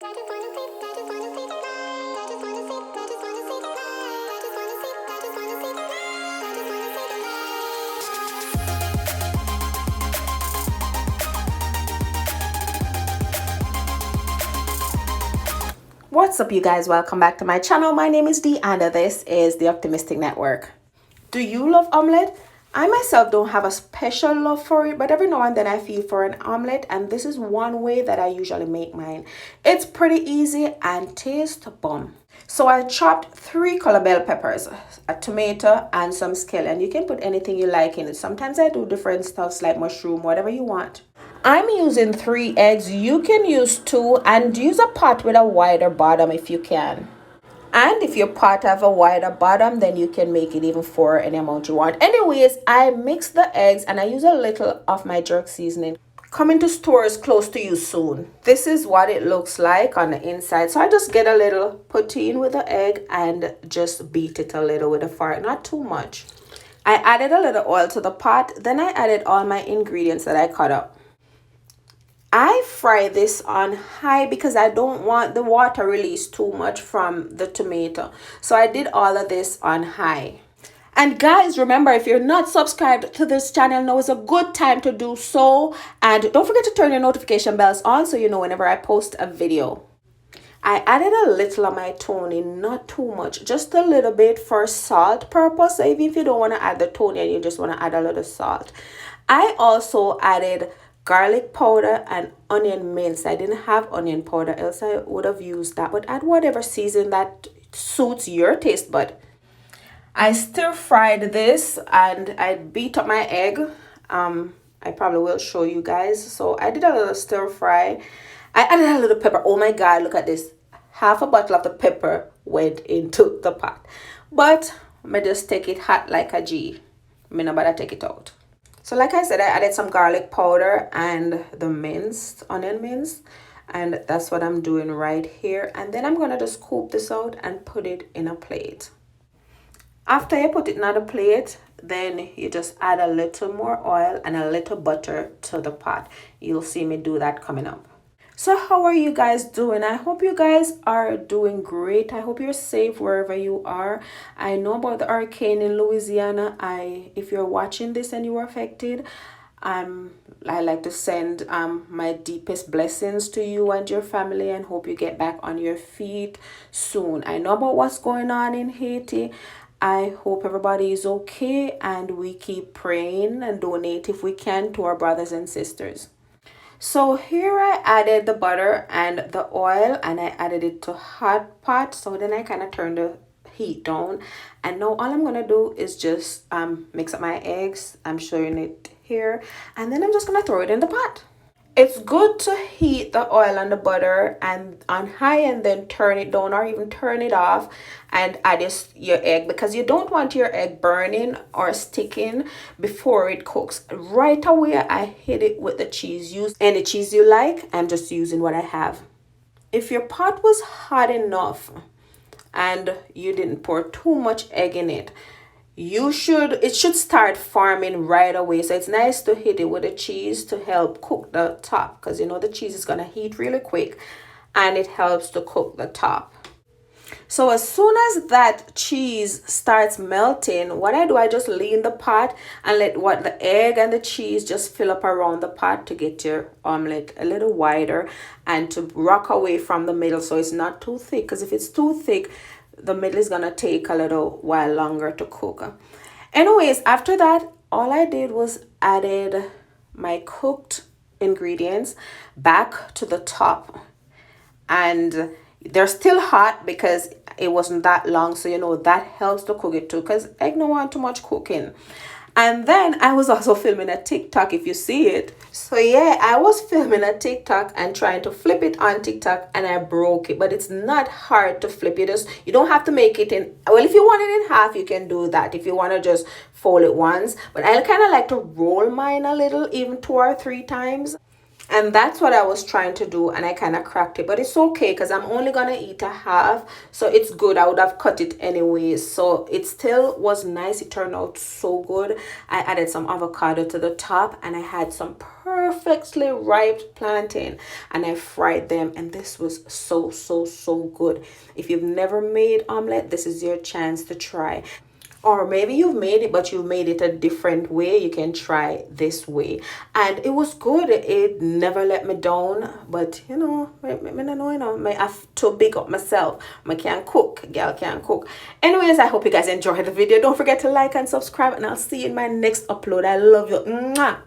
What's up, you guys? Welcome back to my channel. My name is Dee and this is the Optimistic Network. Do you love omelette? I myself don't have a special love for it, but every now and then I feel for an omelette, and this is one way that I usually make mine. It's pretty easy and tastes bomb. So I chopped 3 color bell peppers, a tomato, and some scallion. You can put anything you like in it. Sometimes I do different stuffs like mushroom, whatever you want. I'm using 3 eggs. You can use 2 and use a pot with a wider bottom if you can. And if your pot have a wider bottom, then you can make it even 4 any amount you want. Anyways, I mix the eggs and I use a little of my jerk seasoning. Coming to stores close to you soon. This is what it looks like on the inside. So I just get a little poutine with the egg and just beat it a little with a fork, not too much. I added a little oil to the pot. Then I added all my ingredients that I cut up. I fry this on high because I don't want the water release too much from the tomato. So I did all of this on high. And guys, remember, if you're not subscribed to this channel, now is a good time to do so. And don't forget to turn your notification bells on so you know whenever I post a video. I added a little of my tonin, not too much, just a little bit for salt purpose. So even if you don't want to add the tonin, you just want to add a little salt. I also added garlic powder and onion mince. I didn't have onion powder, else I would have used that, but add whatever season that suits your taste bud. I stir fried this and I beat up my egg. I probably will show you guys. So I did a little stir fry. I added a little pepper. Oh my god, look at this. Half a bottle of the pepper went into the pot, but I just take it hot like a G. I'm not about to take it out. So like I said, I added some garlic powder and the minced onion mince, and that's what I'm doing right here. And then I'm gonna just scoop this out and put it in a plate. After you put it in a plate, then you just add a little more oil and a little butter to the pot. You'll see me do that coming up. So how are you guys doing? I hope you guys are doing great. I hope you're safe wherever you are. I know about the hurricane in Louisiana. If you're watching this and you were affected, I like to send my deepest blessings to you and your family, and hope you get back on your feet soon. I know about what's going on in Haiti. I hope everybody is okay, and we keep praying and donate if we can to our brothers and sisters. So here I added the butter and the oil, and I added it to hot pot. So then I kind of turned the heat down, and now all I'm going to do is just mix up my eggs. I'm showing it here, and then I'm just going to throw it in the pot. It's good to heat the oil and the butter and on high, and then turn it down or even turn it off and add your egg, because you don't want your egg burning or sticking before it cooks. Right away, I hit it with the cheese. Use any cheese you like. I'm just using what I have. If your pot was hot enough and you didn't pour too much egg in it, it should start forming right away. So it's nice to hit it with the cheese to help cook the top, because you know the cheese is going to heat really quick and it helps to cook the top. So as soon as that cheese starts melting, what I do, I just lean the pot and let the egg and the cheese just fill up around the pot to get your omelette a little wider and to rock away from the middle so it's not too thick, because if it's too thick, the middle is gonna take a little while longer to cook. Anyways, after that, all I did was added my cooked ingredients back to the top, and they're still hot because it wasn't that long, so you know that helps to cook it too, because I don't want too much cooking. And then I was also filming a TikTok, if you see it. So yeah, I was filming a TikTok and trying to flip it on TikTok, and I broke it. But it's not hard to flip it. You don't have to make it in, well, if you want it in half, you can do that. If you want to just fold it once. But I kind of like to roll mine a little, even 2 or 3 times. And that's what I was trying to do, and I kind of cracked it, but it's okay because I'm only gonna eat a half, so it's good. I would have cut it anyways, so it still was nice. It turned out so good. I added some avocado to the top, and I had some perfectly ripe plantain, and I fried them, and this was so good. If you've never made omelet, this is your chance to try. Or maybe you've made it, but you've made it a different way. You can try this way. And it was good. It never let me down. But, I have to big up myself. I can cook. Girl can cook. Anyways, I hope you guys enjoyed the video. Don't forget to like and subscribe. And I'll see you in my next upload. I love you. Mwah.